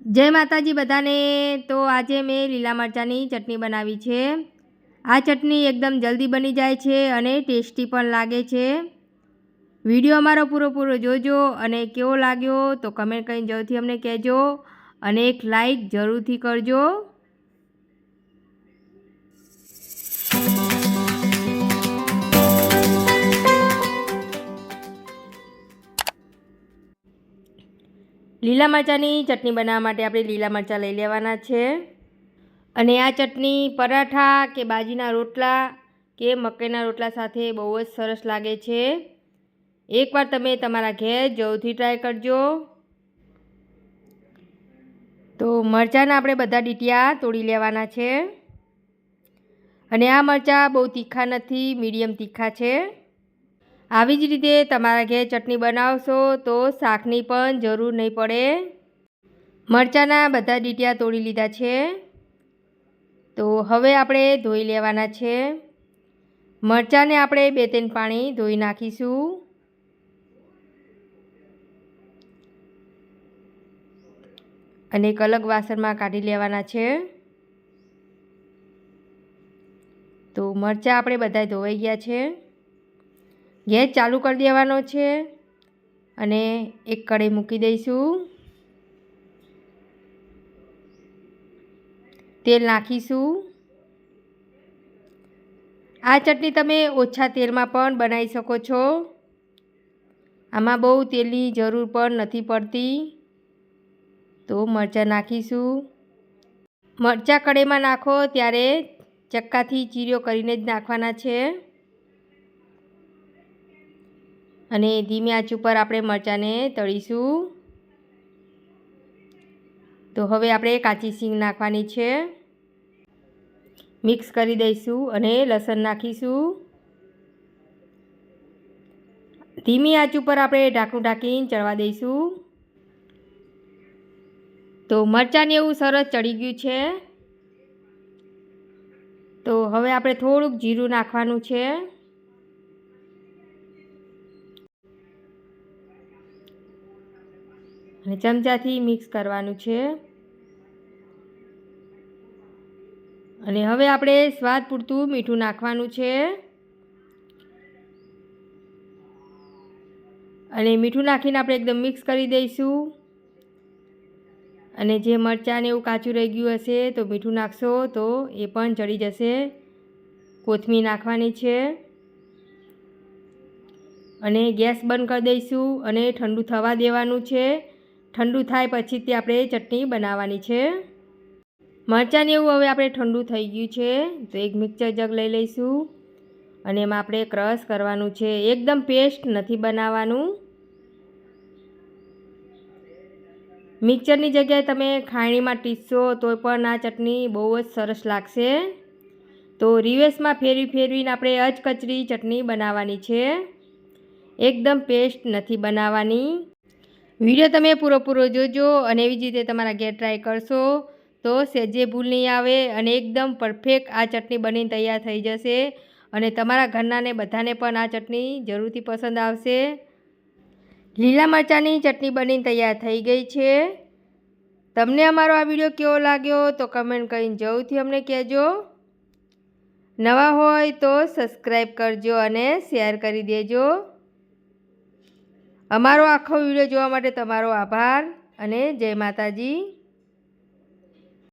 જય માતાજી બધાને। તો આજે મેં લીલા મરચાંની ચટણી બનાવી છે। આ ચટણી એકદમ જલ્દી બની જાય છે અને ટેસ્ટી પણ લાગે છે। વિડીયો અમારો પૂરો જોજો અને કેવો લાગ્યો તો કમેન્ટ કરીને જરૂરથી અમને કહેજો અને એક લાઈક જરૂરથી કરજો। લીલા મરચાંની ચટણી બનાવવા માટે આપણે લીલા મરચાં લઈ લેવાના છે અને આ ચટણી પરાઠા કે બાજીના રોટલા કે મકાઈના રોટલા સાથે બહુ જ સરસ લાગે છે। એકવાર તમે તમારા ઘેર જરૂરથી ટ્રાય કરજો। તો મરચાંના આપણે બધા ડીટિયા તોડી લેવાના છે અને આ મરચાં બહુ તીખા નથી, મીડિયમ તીખા છે। આવી જ રીતે તમારા ઘેર ચટણી બનાવશો તો શાકની પણ જરૂર નહીં પડે। મરચાંના બધા ડીટિયા તોડી લીધા છે તો હવે આપણે ધોઈ લેવાના છે। મરચાંને આપણે 2-3 પાણી ધોઈ નાખીશું અને એક અલગ વાસણમાં કાઢી લેવાના છે। તો મરચાં આપણે બધા ધોવાઈ ગયા છે। ગેસ ચાલુ કરી દેવાનો છે અને એક કઢાઈ મૂકી દઈશું। તેલ નાખીશું। આ ચટણી તમે ઓછા તેલમાં પણ બનાવી શકો છો। આમાં બહુ તેલની જરૂર પણ નથી પડતી। તો મરચાં નાખીશું। મરચાં કઢાઈમાં નાખો ત્યારે ચક્કાથી ચીરીઓ કરીને જ નાખવાના છે અને ધીમી આંચ ઉપર આપણે મરચાંને તળીશું। તો હવે આપણે કાચી સિંગ નાખવાની છે, મિક્સ કરી દઈશું અને લસણ નાખીશું। ધીમી આંચ ઉપર આપણે ઢાંકણું ઢાંકીને ચડવા દઈશું। તો મરચાંને એવું સરસ ચડી ગયું છે। તો હવે આપણે થોડુંક જીરું નાખવાનું છે અને ચમચાથી મિક્સ કરવાનું છે અને હવે આપણે સ્વાદ પૂરતું મીઠું નાખવાનું છે અને મીઠું નાખીને આપણે એકદમ મિક્સ કરી દઈશું અને જે મરચાંને એવું કાચું રહી ગયું હશે તો મીઠું નાખશો તો એ પણ ચડી જશે। કોથમીર નાખવાની છે અને ગેસ બંધ કરી દઈશું અને ઠંડુ થવા દેવાનું છે। ઠંડુ થાય પછી તે આપણે ચટણી બનાવવાની છે। મરચાંને એવું હવે આપણે ઠંડુ થઈ ગયું છે તો એક મિક્સર જગ લઈ લઈશું અને એમાં આપણે ક્રશ કરવાનું છે। એકદમ પેસ્ટ નથી બનાવવાનું। મિક્સરની જગ્યાએ તમે ખાયણીમાં ટીસશો તો પણ આ ચટણી બહુ જ સરસ લાગશે। તો રિવર્સમાં ફેરવીને આપણે અધકચરી ચટણી બનાવવાની છે। એકદમ પેસ્ટ નથી બનાવવાની। વિડીયો તમે પૂરો જોજો અને એવી જ રીતે તમારા ઘેર ટ્રાય કરશો તો સહેજે ભૂલ નહીં આવે અને એકદમ પરફેક્ટ આ ચટણી બનીને તૈયાર થઈ જશે અને તમારા ઘરનાને બધાને પણ આ ચટણી જરૂરથી પસંદ આવશે। લીલા મરચાંની ચટણી બનીને તૈયાર થઈ ગઈ છે। તમને અમારો આ વિડીયો કેવો લાગ્યો તો કમેન્ટ કરીને જરૂરથી અમને કહેજો। નવા હોય તો સબસ્ક્રાઈબ કરજો અને શેર કરી દેજો। અમારો આખો વિડીયો જોવા માટે તમારો આભાર અને જય માતાજી।